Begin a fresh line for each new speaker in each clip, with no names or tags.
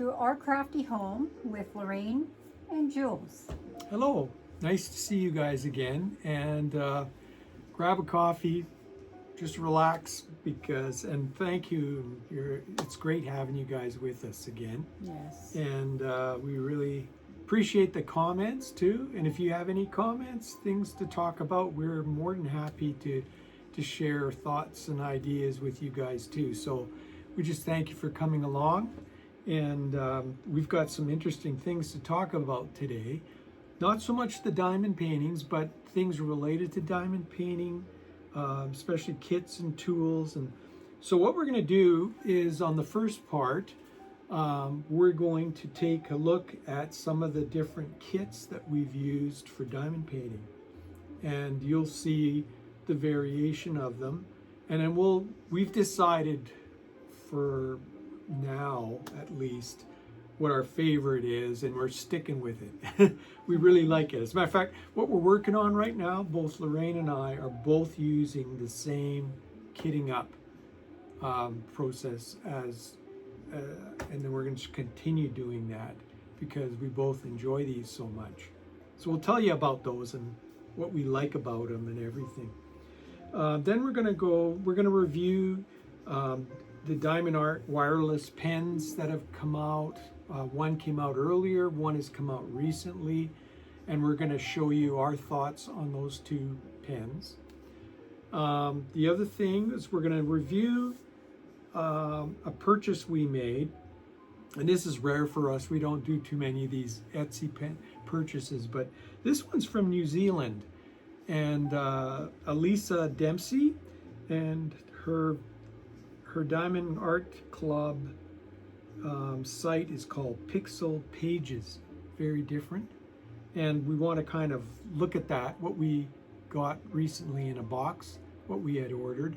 to Our Crafty Home with Lorraine and Jules.
Hello, nice to see you guys again, and grab a coffee, just relax and thank you. It's great having you guys with us again.
Yes.
And we really appreciate the comments too. And if you have any comments, things to talk about, we're more than happy to share thoughts and ideas with you guys too. So we just thank you for coming along. And we've got some interesting things to talk about today. Not so much the diamond paintings, but things related to diamond painting, especially kits and tools. And so what we're going to do is, on the first part, we're going to take a look at some of the different kits that we've used for diamond painting. And you'll see the variation of them. And then we've decided, for now at least, what our favorite is, and we're sticking with it. We really like it. As a matter of fact, what we're working on right now, both Lorraine and I are both using the same kitting up process and then we're going to continue doing that because we both enjoy these so much. So we'll tell you about those and what we like about them and everything. Then we're going to review the Diamond Art wireless pens that have come out. One came out earlier, one has come out recently, and we're going to show you our thoughts on those two pens. The other thing is we're going to review a purchase we made, and this is rare for us. We don't do too many of these Etsy pen purchases, but this one's from New Zealand, and Elisa Dempsey, and her Diamond Art Club site is called Pixel Pages. Very different, and we want to kind of look at that, what we got recently in a box, what we had ordered.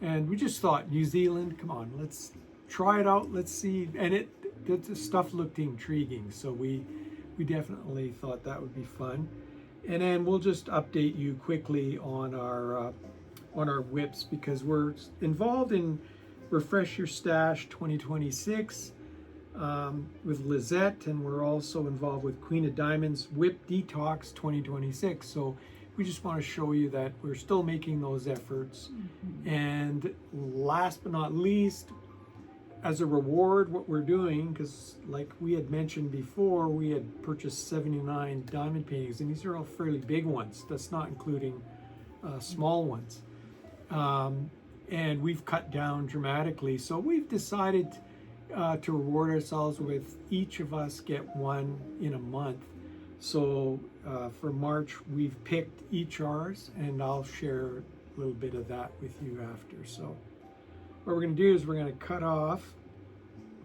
And we just thought, New Zealand, come on, let's try it out, let's see. And the stuff looked intriguing, so we definitely thought that would be fun. And then we'll just update you quickly on our whips, because we're involved in Refresh Your Stash 2026 with Lizette, and we're also involved with Queen of Diamonds Whip Detox 2026. So we just want to show you that we're still making those efforts. Mm-hmm. And last but not least, as a reward, what we're doing, because like we had mentioned before, we had purchased 79 diamond paintings, and these are all fairly big ones. That's not including small ones. And we've cut down dramatically. So we've decided to reward ourselves with each of us get one in a month. So for March, we've picked each ours, and I'll share a little bit of that with you after. So what we're going to do is we're going to cut off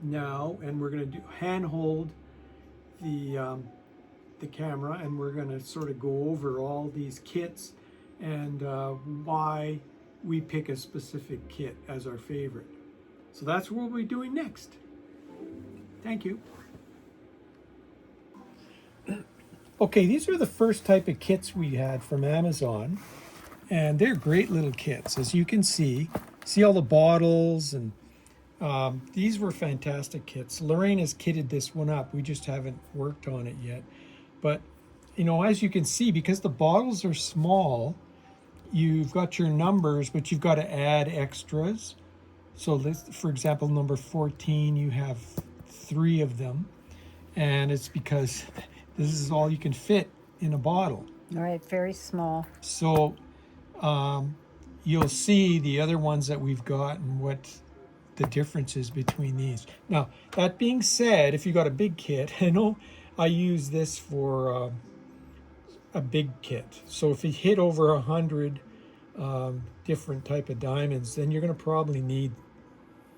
now, and we're going to handhold the camera, and we're going to sort of go over all these kits and why we pick a specific kit as our favorite. So that's what we'll be doing next. Thank you. Okay, these are the first type of kits we had from Amazon, and they're great little kits. As you can see all the bottles, and these were fantastic kits. Lorraine has kitted this one up. We just haven't worked on it yet. But, you know, as you can see, because the bottles are small, you've got your numbers, but you've got to add extras. So this, for example, number 14, you have 3 of them, and it's because this is all you can fit in a bottle.
All right, very small.
So you'll see the other ones that we've got and what the difference is between these. Now, that being said, if you got a big kit, I know I use this for a big kit. So if you hit over 100 different type of diamonds, then you're going to probably need,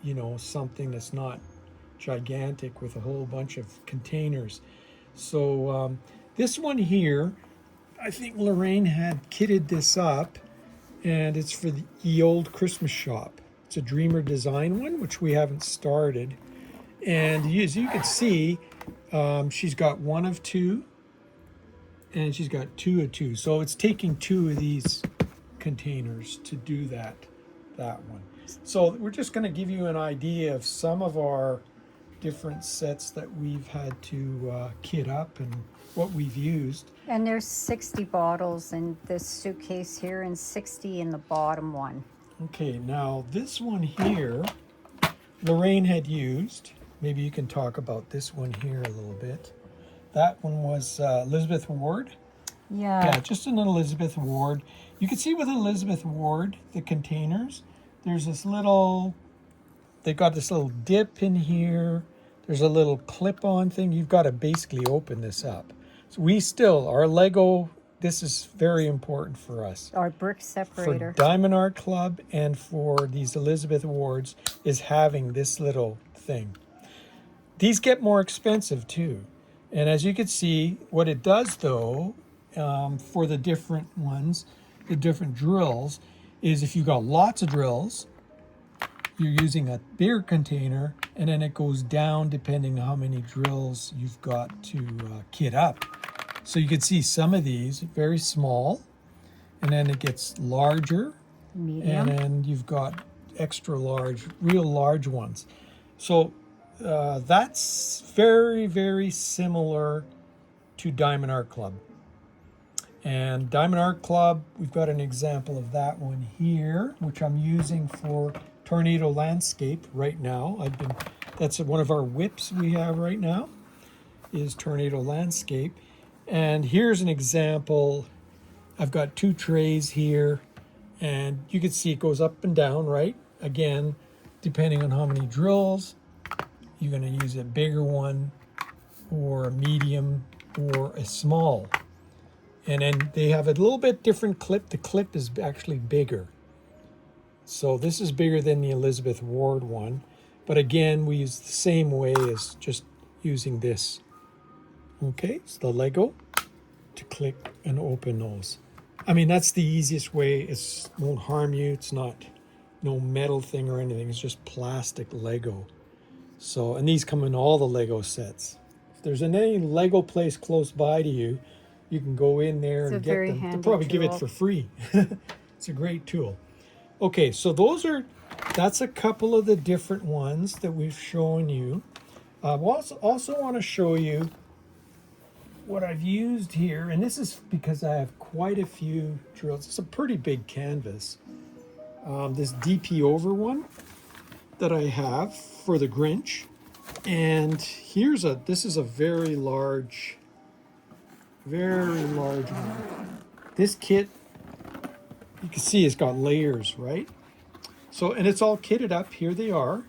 you know, something that's not gigantic with a whole bunch of containers. So this one here, I think Lorraine had kitted this up, and it's for the Ye Old Christmas Shop. It's a Dreamer Design one, which we haven't started. And as you can see, she's got 1 of 2, and she's got 2 of 2. So it's taking 2 of these containers to do that one. So we're just going to give you an idea of some of our different sets that we've had to kit up and what we've used.
And there's 60 bottles in this suitcase here and 60 in the bottom one.
Okay, now this one here, Lorraine had used. Maybe you can talk about this one here a little bit. That one was Elizabeth Ward. Yeah, just an Elizabeth Ward. You can see with Elizabeth Ward, the containers, there's this little, they've got this little dip in here. There's a little clip-on thing. You've got to basically open this up. So we still, our Lego, this is very important for us.
Our brick separator.
For Diamond Art Club and for these Elizabeth Awards is having this little thing. These get more expensive too. And as you can see, what it does though, for the different ones, the different drills, is if you've got lots of drills, you're using a bigger container, and then it goes down depending on how many drills you've got to kit up. So you can see some of these very small, and then it gets larger,
medium,
and then you've got extra large, real large ones. So that's very, very similar to Diamond Art Club. And Diamond Art Club, we've got an example of that one here, which I'm using for Tornado Landscape right now. That's one of our whips we have right now, is Tornado Landscape. And here's an example. I've got 2 trays here, and you can see it goes up and down, right? Again, depending on how many drills, you're going to use a bigger one or a medium or a small. And then they have a little bit different clip. The clip is actually bigger. So this is bigger than the Elizabeth Ward one. But again, we use the same way as just using this. Okay, so the Lego to click and open those. I mean, that's the easiest way. It won't harm you. It's not no metal thing or anything. It's just plastic Lego. So, and these come in all the Lego sets. If there's any Lego place close by to you, you can go in there and get them. They'll probably give it for free. It's a great tool. Okay, so that's a couple of the different ones that we've shown you. I also want to show you what I've used here, and this is because I have quite a few drills. It's a pretty big canvas. This DP over one that I have for the Grinch, and this is a very large one. This kit, you can see it's got layers, right? So, and it's all kitted up. Here they are.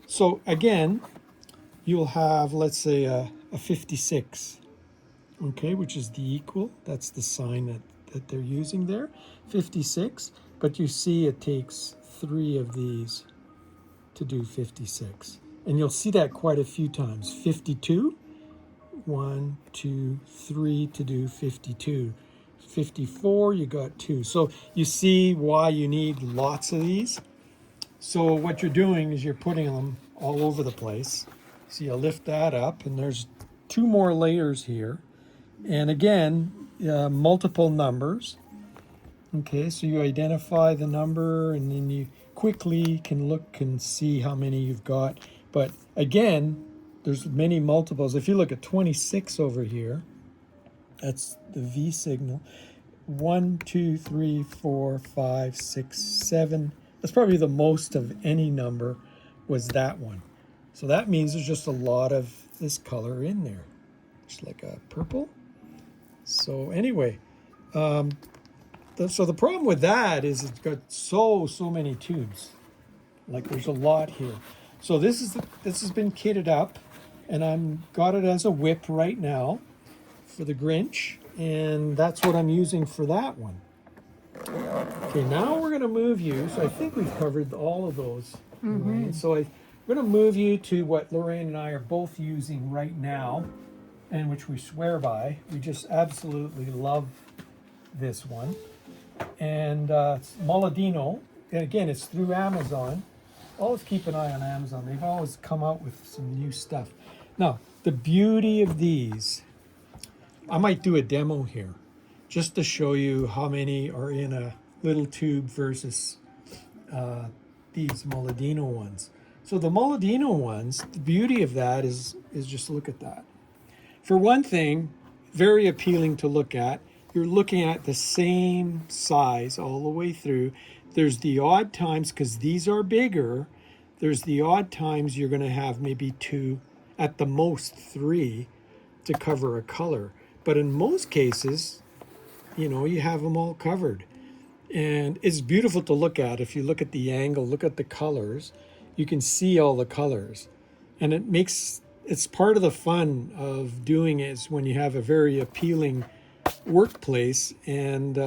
So again, you'll have, let's say, a 56, okay, which is the equal. That's the sign that they're using there, 56. But you see it takes 3 of these to do 56. And you'll see that quite a few times. 52, 1, 2, 3 to do 52. 54, you got 2. So you see why you need lots of these. So what you're doing is you're putting them all over the place. So you lift that up, and there's 2 more layers here. And again, multiple numbers. Okay, so you identify the number, and then you quickly can look and see how many you've got. But again, there's many multiples. If you look at 26 over here, that's the V signal. 1, 2, 3, 4, 5, 6, 7. That's probably the most of any number was that one. So that means there's just a lot of this color in there. Just like a purple. So anyway, so the problem with that is it's got so many tubes. Like there's a lot here. So this has been kitted up, and I'm got it as a whip right now for the Grinch, and that's what I'm using for that one. Okay, now we're going to move you. So I think we've covered all of those. Lorraine. So I'm going to move you to what Lorraine and I are both using right now, and which we swear by. We just absolutely love this one. And it's Moladino. And again, it's through Amazon. Always keep an eye on Amazon. They've always come out with some new stuff. Now, the beauty of these, I might do a demo here just to show you how many are in a little tube versus these Moladino ones. So the Moladino ones, the beauty of that is just look at that. For one thing, very appealing to look at. You're looking at the same size all the way through. There's the odd times, because these are bigger, there's the odd times you're going to have maybe 2, at the most 3, to cover a color. But in most cases, you have them all covered. And it's beautiful to look at. If you look at the angle, look at the colors, you can see all the colors. And it's part of the fun of doing it is when you have a very appealing workplace. And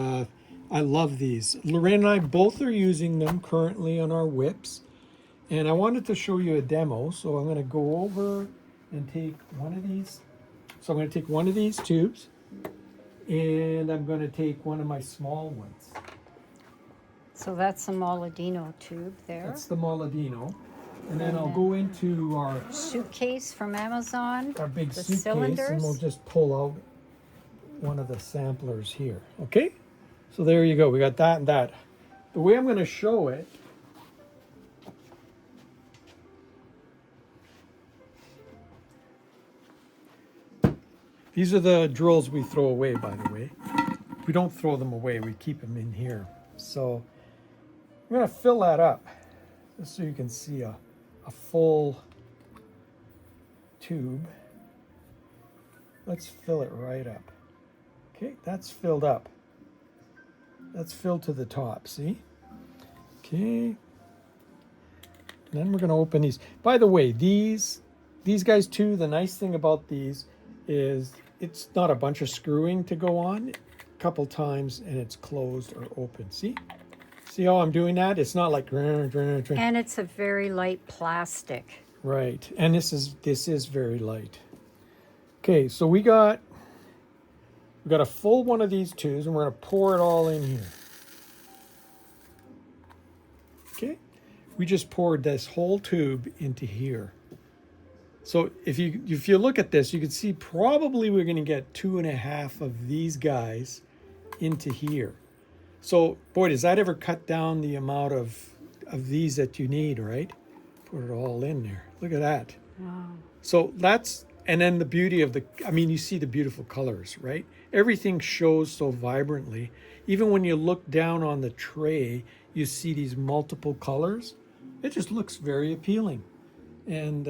I love these. Lorraine and I both are using them currently on our whips. And I wanted to show you a demo. So I'm going to go over and take one of these. So I'm going to take one of these tubes. And I'm going to take one of my small ones.
So that's a Moladino tube there.
That's the Moladino. And then I'll go into our
suitcase from Amazon.
Our big
the
suitcase,
cylinders.
and we'll just pull out one of the samplers here. Okay? So there you go. We got that and that. The way I'm going to show it, these are the drills we throw away, by the way. We don't throw them away. We keep them in here. So I'm going to fill that up just so you can see a full tube. Let's fill it right up. Okay, that's filled up. That's filled to the top, see? Okay. And then we're going to open these. By the way, these guys too, the nice thing about these is it's not a bunch of screwing to go on. A couple times and it's closed or open. See? See how I'm doing that? It's not like...
And it's a very light plastic.
Right. And this is very light. Okay, so we got a full one of these tubes, and we're going to pour it all in here. Okay? We just poured this whole tube into here. So if you look at this, you can see probably we're going to get 2.5 of these guys into here. So, boy, does that ever cut down the amount of these that you need, right? Put it all in there. Look at that.
Wow.
So that's, and then the beauty of you see the beautiful colors, right? Everything shows so vibrantly. Even when you look down on the tray, you see these multiple colors. It just looks very appealing. And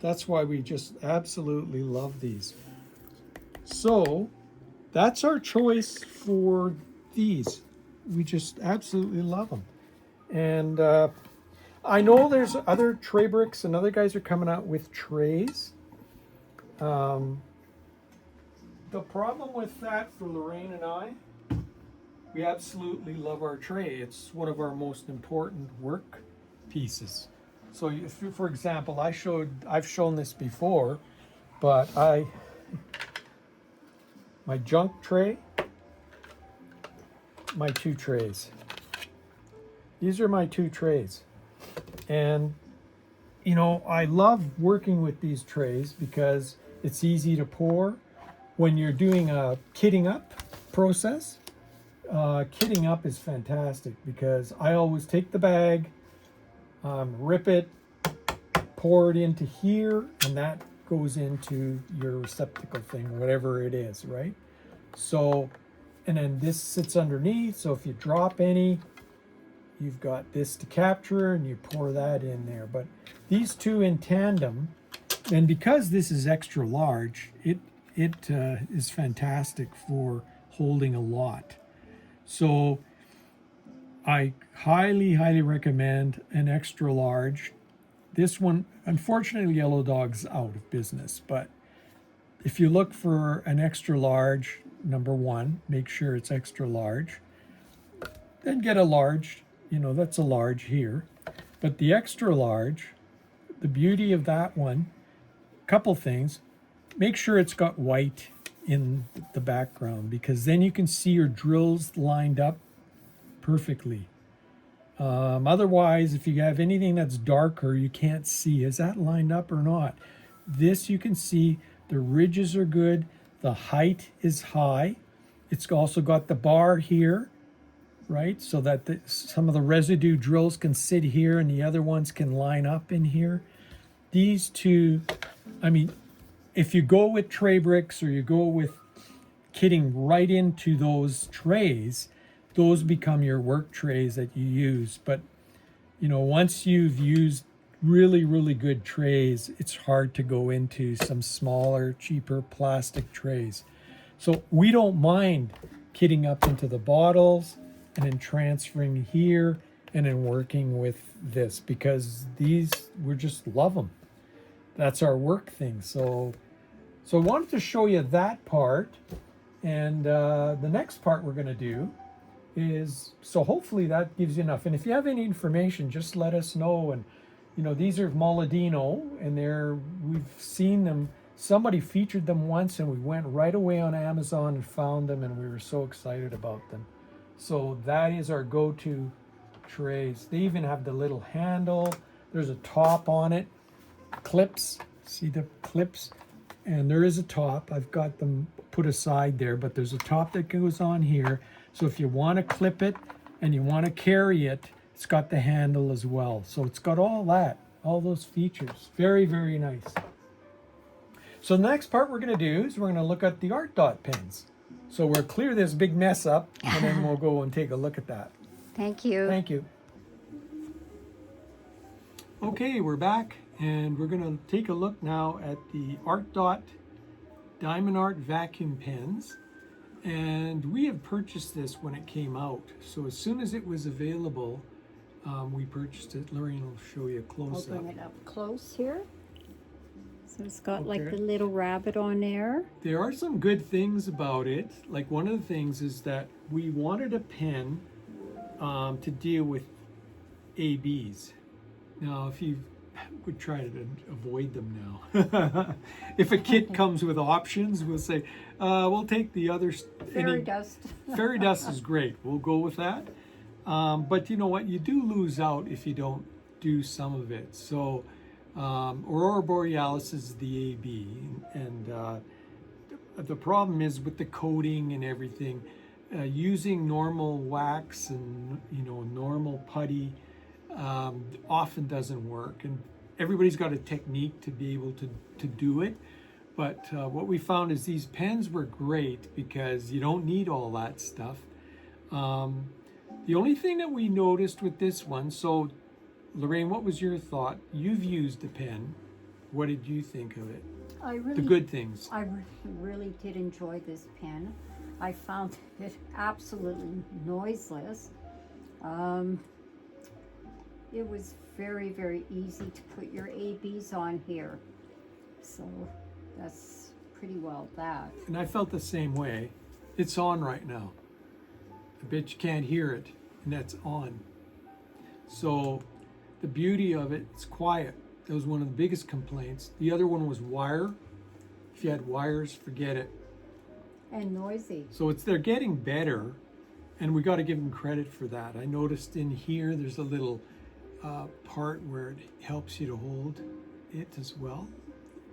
that's why we just absolutely love these. So that's our choice for these. We just absolutely love them. And I know there's other tray bricks and other guys are coming out with trays. The problem with that for Lorraine and I, we absolutely love our tray. It's one of our most important work pieces. So if you, for example, I've shown this before, but my junk tray, my 2 trays. These are my 2 trays. And, I love working with these trays because it's easy to pour. When you're doing a kitting up process, kitting up is fantastic because I always take the bag, rip it, pour it into here, and that goes into your receptacle thing, whatever it is, right? So, and then this sits underneath, so if you drop any, you've got this to capture and you pour that in there. But these 2 in tandem, and because this is extra large, it is fantastic for holding a lot. So I highly, highly recommend an extra large. This one, unfortunately, Yellow Dog's out of business, but if you look for an extra large, number 1, make sure it's extra large. Then get a large, that's a large here. But the extra large, the beauty of that one, couple things, make sure it's got white in the background because then you can see your drills lined up perfectly. Otherwise, if you have anything that's darker, you can't see, is that lined up or not? This you can see, the ridges are good, the height is high. It's also got the bar here right? So that some of the residue drills can sit here and the other ones can line up in here. These two, I mean, if you go with tray bricks or you go with kitting right into those trays, those become your work trays that you use. But, you know, once you've used really, really good trays, it's hard to go into some smaller, cheaper plastic trays. So we don't mind kitting up into the bottles and then transferring here and then working with this, because these, we just love them. That's our work thing. So I wanted to show you that part. And the next part we're going to do is, so hopefully that gives you enough. And if you have any information, just let us know. And, you know, these are Moladino, and we've seen them. Somebody featured them once, and we went right away on Amazon and found them, and we were so excited about them. So that is our go-to trays. They even have the little handle. There's a top on it. Clips. See the clips? And there is a top. I've got them put aside there, but there's a top that goes on here. So if you want to clip it and you want to carry it, it's got the handle as well. So it's got all that, all those features. Very, very nice. So the next part we're going to do is we're going to look at the art dot pens. So we'll clear this big mess up, and then we'll go and take a look at that.
Thank you.
Thank you. Okay, we're back, and we're going to take a look now at the Art Dot Diamond Art vacuum pens. And we have purchased this when it came out. So as soon as it was available, we purchased it. Lorraine will show you a
I'll
close-up.
bring it up close here. So it's got like
Okay.
the little rabbit on there.
There are some good things about it. Like, one of the things is that we wanted a pen to deal with ABs. Now, if you would try to avoid them now. If a kit comes with options, we'll say, we'll take the other.
Fairy dust.
Fairy dust is great. We'll go with that. But you know what? You do lose out if you don't do some of it. So, Aurora Borealis is the AB. And the problem is with the coating and everything, using normal wax and, you know, normal putty often doesn't work. And everybody's got a technique to be able to do it. But what we found is these pens were great because you don't need all that stuff. The only thing that we noticed with this one, so Lorraine, what was your thought? You've used the pen. What did you think of it? The good things.
I really did enjoy this pen. I found it absolutely noiseless. It was very, very easy to put your ABs on here. So that's pretty well that.
And I felt the same way. It's on right now. I bet you can't hear it, and that's on. So the beauty of it, it's quiet. That was one of the biggest complaints. The other one was wire. If you had wires, forget it.
And noisy.
So they're getting better, and we got to give them credit for that. I noticed in here there's a little part where it helps you to hold it as well.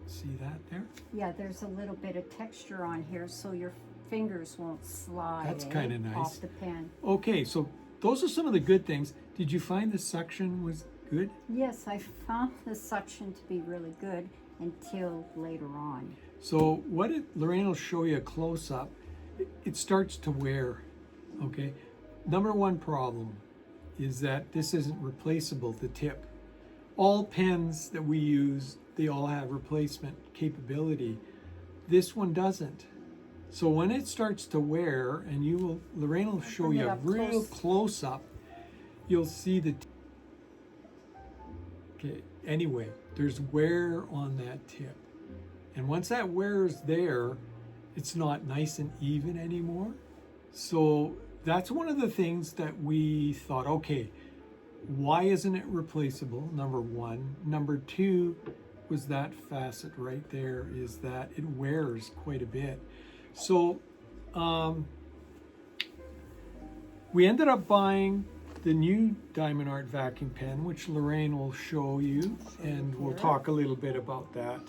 See that there?
Yeah, there's a little bit of texture on here so your fingers won't slide.
That's kind of nice.
Off the pen.
Okay, so those are some of the good things. Did you find the suction was good?
Yes, I found the suction to be really good until later on.
So Lorraine will show you a close-up. It starts to wear, okay? Number one problem is that this isn't replaceable, the tip. All pens that we use, they all have replacement capability. This one doesn't. So when it starts to wear, and Lorraine will show
Bring it
you a
up
real close-up, you'll see the okay, anyway, there's wear on that tip. And once that wear is there, it's not nice and even anymore. So that's one of the things that we thought, okay, why isn't it replaceable? Number one. Number two was that facet right there, is that it wears quite a bit. So we ended up buying the new Diamond Art vacuum pen, which Lorraine will show you, and we'll talk a little bit about that.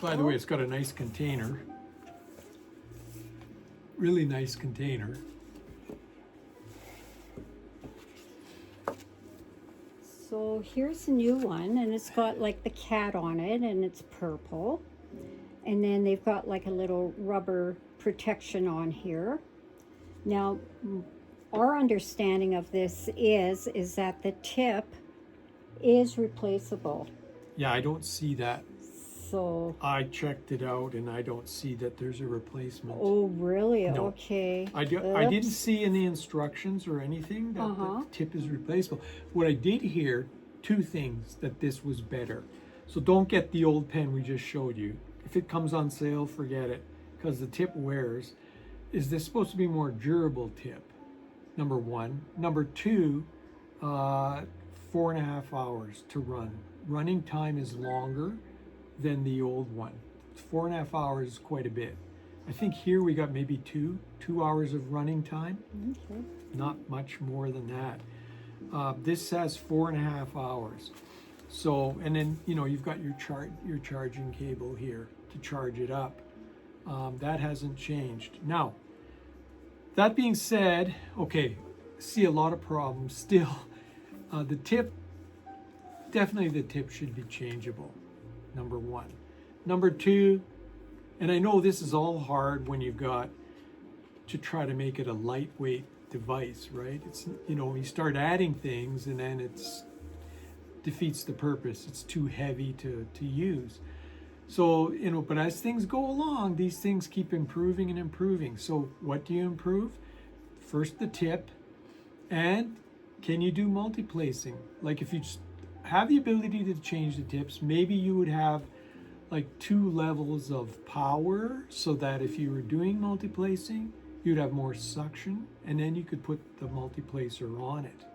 By the way, it's got a nice container. Really nice container.
So here's a new one, and it's got like the cat on it, and it's purple. And then they've got like a little rubber protection on here. Now, our understanding of this is that the tip is replaceable.
Yeah, I don't see that.
So,
I checked it out and I don't see that there's a replacement.
oh really?
No.
Okay.
I didn't see in the instructions or anything that the tip is replaceable. What I did hear, two things, that this was better. So don't get the old pen we just showed you. If it comes on sale, forget it, because the tip wears. Is this supposed to be more durable tip? Number one. Number two, 4.5 hours to run. Running time is longer than the old one. 4.5 hours is quite a bit. I think here we got maybe two hours of running time.
Okay.
Not much more than that. This has 4.5 hours. So, and then you've got your charging cable here to charge it up. That hasn't changed. Now, that being said, okay, see a lot of problems still. The tip, definitely the tip should be changeable. Number one. Number two, and I know this is all hard when you've got to try to make it a lightweight device, right? It's, you start adding things and then it's defeats the purpose. It's too heavy to use. So, but as things go along, these things keep improving and improving. So what do you improve? First the tip, and can you do multi-placing? Like if you just have the ability to change the tips, maybe you would have like 2 levels of power so that if you were doing multi-placing, you'd have more suction, and then you could put the multi-placer on it.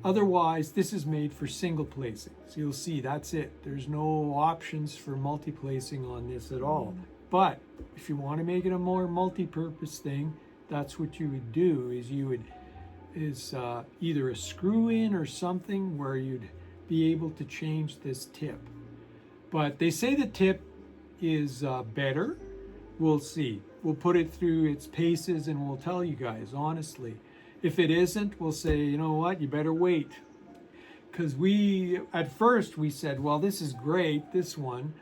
Otherwise, this is made for single placing. So you'll see that's it. There's no options for multi-placing on this at all. But if you want to make it a more multi-purpose thing, that's what you would do, is you would either a screw in or something where you'd be able to change this tip. But they say the tip is better. We'll see. We'll put it through its paces and we'll tell you guys honestly. If it isn't, we'll say, you know what, you better wait. Because at first we said, well, this is great, this one.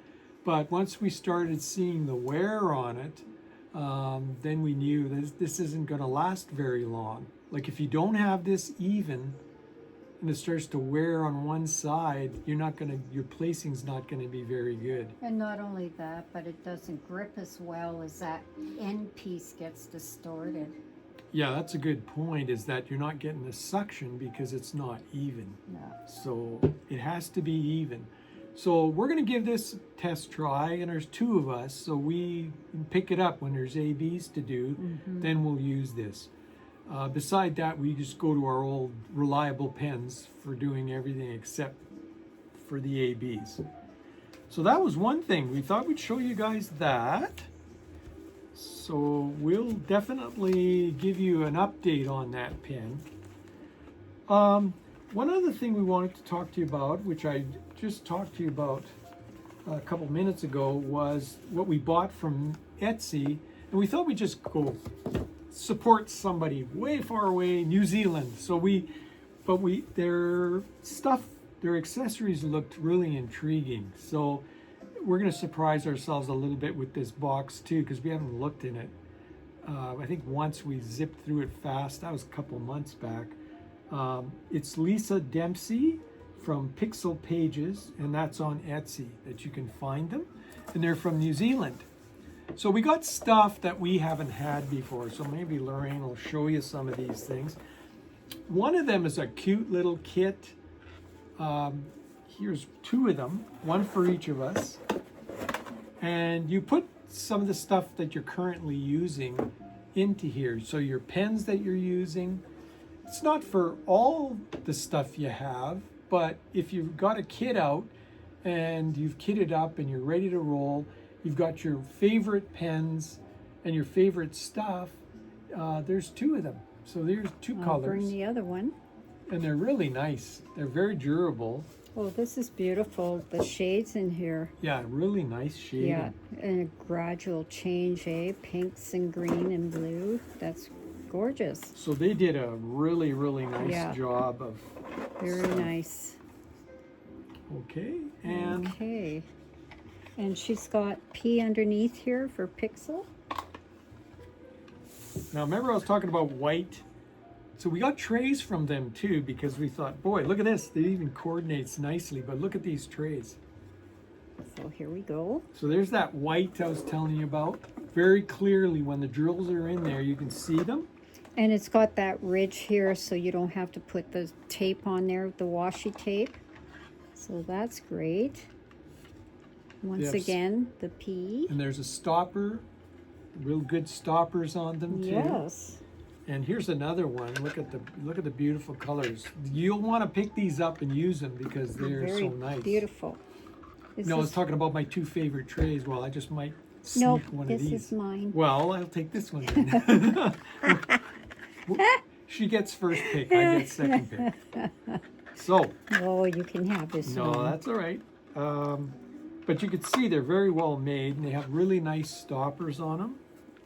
But once we started seeing the wear on it, then we knew this isn't going to last very long. Like if you don't have this even, and it starts to wear on one side, your placing's not going to be very good.
And not only that, but it doesn't grip as well as that end piece gets distorted.
Yeah, that's a good point, is that you're not getting the suction because it's not even.
Yeah.
So it has to be even. So we're going to give this a test try, and there's 2 of us, so we can pick it up when there's ABs to do, then we'll use this. Beside that, we just go to our old reliable pens for doing everything except for the ABs. So that was one thing. We thought we'd show you guys that. So we'll definitely give you an update on that pen. One other thing we wanted to talk to you about, which I just talked to you about a couple minutes ago, was what we bought from Etsy. And we thought we'd just go support somebody way far away, New Zealand. Their accessories looked really intriguing. So we're going to surprise ourselves a little bit with this box too, because we haven't looked in it. I think once we zipped through it fast, that was a couple months back. It's Lisa Dempsey from Pixel Pages, and that's on Etsy that you can find them. And they're from New Zealand. So we got stuff that we haven't had before. So maybe Lorraine will show you some of these things. One of them is a cute little kit. Here's 2 of them, one for each of us. And you put some of the stuff that you're currently using into here. So your pens that you're using, it's not for all the stuff you have, but if you've got a kit out and you've kitted up and you're ready to roll, you've got your favorite pens and your favorite stuff, there's 2 of them. So there's 2 colors.
I'll bring the other one.
And they're really nice. They're very durable.
Oh, this is beautiful. The shades in here.
Yeah, really nice shading.
Yeah, and a gradual change, eh? Pinks and green and blue. That's gorgeous.
So they did a really, really nice
Yeah.
job of.
Very nice.
Okay, and
Okay. And she's got P underneath here for pixel.
now remember I was talking about white. So we got trays from them too because we thought, boy, look at this. It even coordinates nicely, but look at these trays.
So here we go.
So there's that white I was telling you about. Very clearly when the drills are in there, you can see them.
And it's got that ridge here so you don't have to put the tape on there, the washi tape. So that's great. Once
Yes.
again, the P.
And there's a stopper, real good stoppers on them too.
Yes.
And here's another one. Look at the beautiful colors. You'll want to pick these up and use them because they're
Very
so nice.
beautiful. Is
No, I was
this-
talking about my two favorite trays. Well, I just might sneak
Nope,
one
this
of these.
is mine.
Well, I'll take this one then. She gets first pick, I get second pick. So,
Oh, you can have this
no,
one.
that's all right. But you can see they're very well made and they have really nice stoppers on them.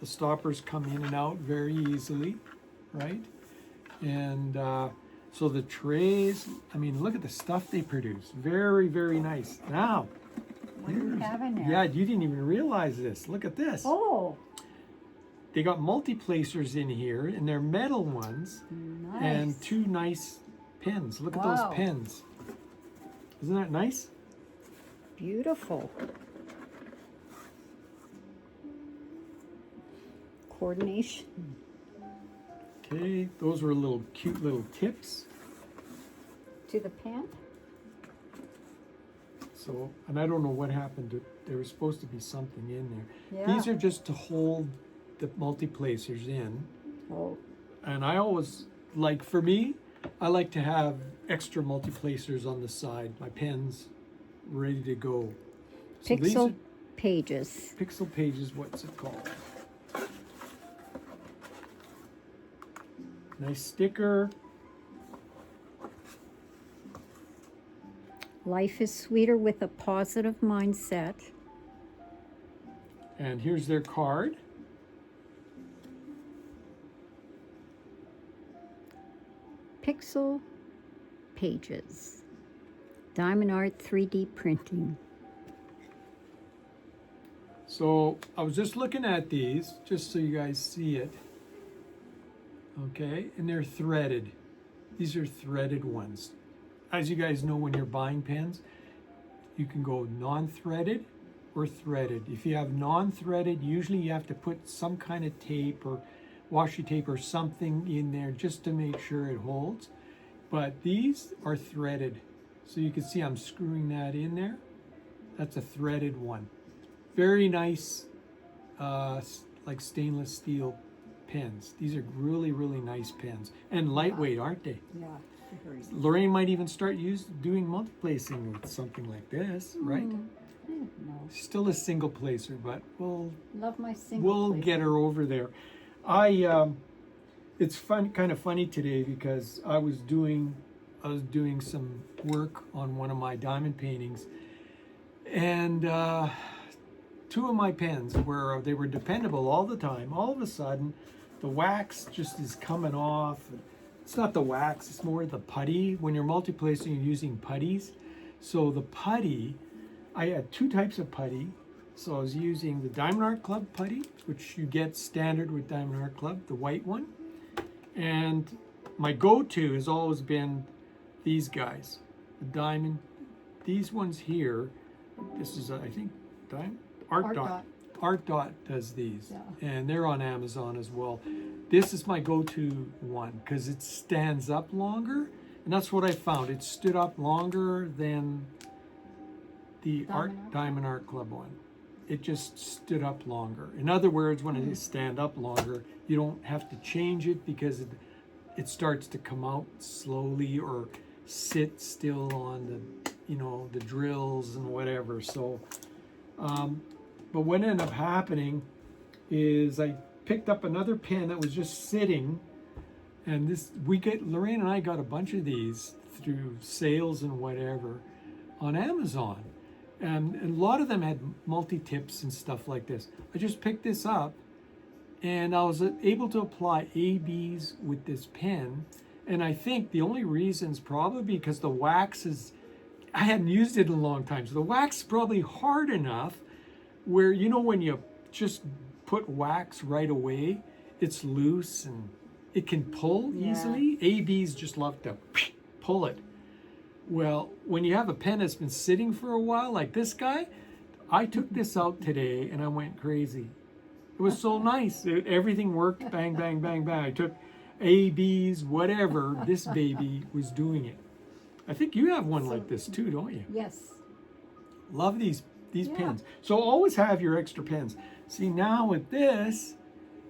The stoppers come in and out very easily, right? And so the trays, I mean, look at the stuff they produce. Very, very nice. Now,
What do you have in there?
yeah, you didn't even realize this. Look at this.
Oh,
They got multi-placers in here, and they're metal ones,
nice.
and two nice pens. Look at
Wow.
those pens. Isn't that nice?
Beautiful. Coordination.
Okay, those were little cute little tips.
To the pen?
So, and I don't know what happened to, there was supposed to be something in there.
Yeah.
These are just to hold the multi-placers in.
Oh,
And I always, like for me, I like to have extra multi-placers on the side, my pens ready to go. So these
pixel
are
pages.
Pixel Pages, what's it called? Nice sticker.
Life is sweeter with a positive mindset.
And here's their card.
Pixel pages. Diamond Art 3D printing.
So I was just looking at these, just so you guys see it. Okay, and they're threaded. These are threaded ones. As you guys know, when you're buying pens, you can go non-threaded or threaded. If you have non-threaded, usually you have to put some kind of tape or washi tape or something in there just to make sure it holds. But these are threaded. So you can see I'm screwing that in there. That's a threaded one. Very nice, like stainless steel pens. These are really, really nice pens. And lightweight, aren't they?
Yeah, very.
Lorraine might even start doing multi-placing with something like this, right?
No.
Still a single placer, but we'll
Love my single place.
get her over there. It's kind of funny today because I was doing some work on one of my diamond paintings, and two of my pens they were dependable all the time. All of a sudden, the wax just is coming off. It's not the wax, it's more the putty. When you're multi-placing, you're using putties. So the putty, I had two types of putty. So I was using the Diamond Art Club putty, which you get standard with Diamond Art Club, the white one. And my go-to has always been these guys, the diamond. These ones here, this is, I think, Art Dot. Art Dot does these,
Yeah.
and they're on Amazon as well. This is my go-to one because it stands up longer, and that's what I found. It stood up longer than the Diamond Art Club one. It just stood up longer. In other words, when it stand up longer, you don't have to change it because it starts to come out slowly or sit still on the drills and whatever. So, but what ended up happening is I picked up another pen that was just sitting, and Lorraine and I got a bunch of these through sales and whatever. on Amazon. And a lot of them had multi-tips and stuff like this. I just picked this up and I was able to apply ABs with this pen. And I think the only reason is probably because the wax is, I hadn't used it in a long time. So the wax is probably hard enough where, you know, when you just put wax right away, it's loose and it can pull easily. ABs just love to pull it. Well, when you have a pen that's been sitting for a while, like this guy, I took this out today and I went crazy. It was so nice. Everything worked, bang, bang, bang, bang. I took ABs, whatever, this baby was doing it. I think you have one like this too, don't you?
Yes.
Love these pens. So always have your extra pens. See, now with this,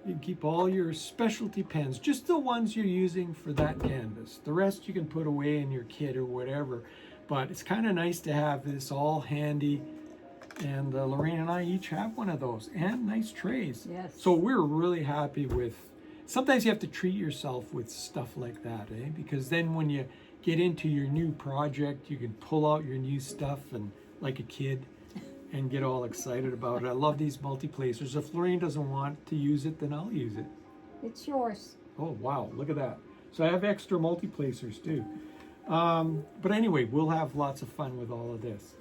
you can keep all your specialty pens, just the ones you're using for that canvas. The rest you can put away in your kit or whatever. But it's kind of nice to have this all handy. And Lorraine and I each have one of those, and nice trays.
Yes.
So we're really happy with, sometimes you have to treat yourself with stuff like that, eh? Because then when you get into your new project, you can pull out your new stuff and like a kid and get all excited about it. I love these multi-placers. If Lorraine doesn't want to use it, then I'll use it.
It's yours.
Oh, wow, look at that. So I have extra multi-placers too. But anyway, we'll have lots of fun with all of this.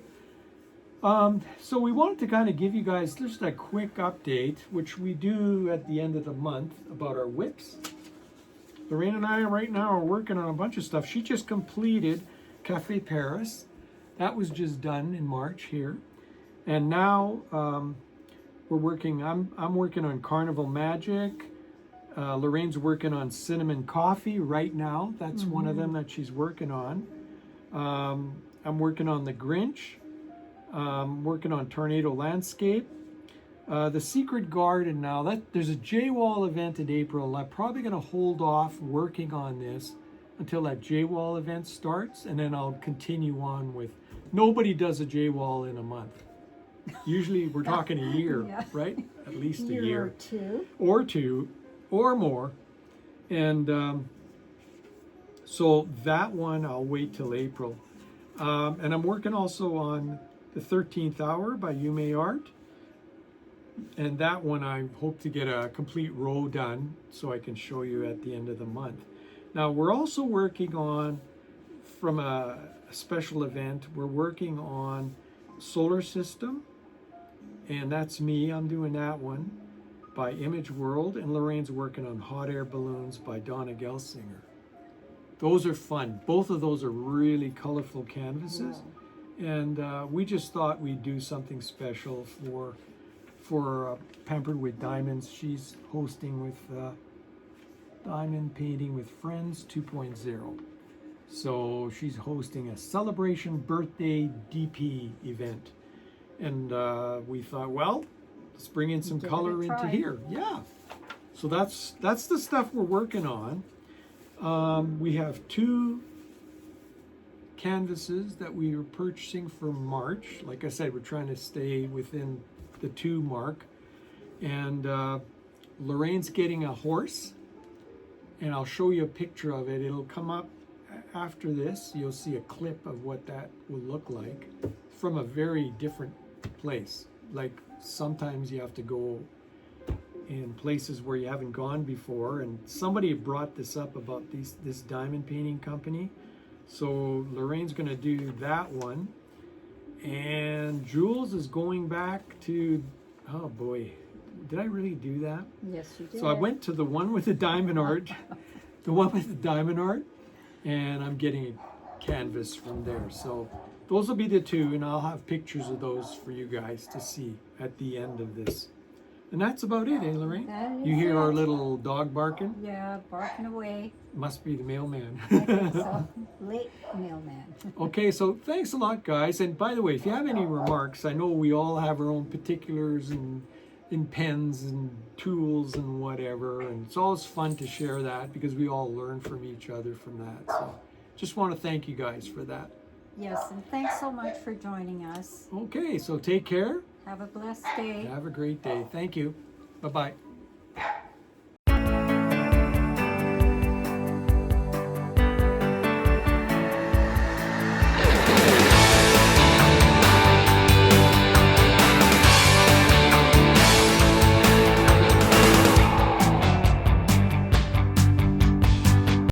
So we wanted to kind of give you guys just a quick update, which we do at the end of the month, about our whips. Lorraine and I right now are working on a bunch of stuff. She just completed Cafe Paris. That was just done in March here. And now we're working, I'm working on Carnival Magic. Lorraine's working on Cinnamon Coffee right now. That's one of them that she's working on. I'm working on The Grinch. Working on Tornado Landscape. The Secret Garden now, there's a J-Wall event in April. I'm probably going to hold off working on this until that J-Wall event starts, and then I'll continue on with, nobody does a J-Wall in a month. Usually we're talking a year, right? At least a year. Or two, or more. And so that one I'll wait till April. And I'm working also on The 13th Hour by Yume Art. And that one I hope to get a complete row done so I can show you at the end of the month. Now we're also working on, from a special event, we're working on Solar System. And that's me, I'm doing that one by Image World. And Lorraine's working on Hot Air Balloons by Donna Gelsinger. Those are fun. Both of those are really colorful canvases. Yeah. And we just thought we'd do something special for Pampered with Diamonds. She's hosting with Diamond Painting with Friends 2.0. So she's hosting a celebration birthday DP event. And we thought, well, let's bring in some color into here. Yeah. So that's the stuff we're working on. We have 2 canvases that we are purchasing for March. Like I said, we're trying to stay within the 2 mark. And Lorraine's getting a horse, and I'll show you a picture of it. It'll come up after this. You'll see a clip of what that will look like from a very different place. Like sometimes you have to go in places where you haven't gone before, and somebody brought this up about this diamond painting company. So Lorraine's going to do that one, and Jules is going back to, oh boy, did I really do that?
Yes, you did.
So I went to the one with the diamond art, and I'm getting a canvas from there. So those will be the 2, and I'll have pictures of those for you guys to see at the end of this. And that's about it, eh, Lorraine? You hear our little dog barking?
Yeah, barking away.
Must be the mailman.
I think so. Late mailman.
Okay, so thanks a lot, guys. And by the way, if you have any remarks, I know we all have our own particulars and in pens and tools and whatever. And it's always fun to share that because we all learn from each other from that. So just want to thank you guys for that.
Yes, and thanks so much for joining us.
Okay, so take care.
Have a blessed day.
Have a great day. Thank you. Bye-bye.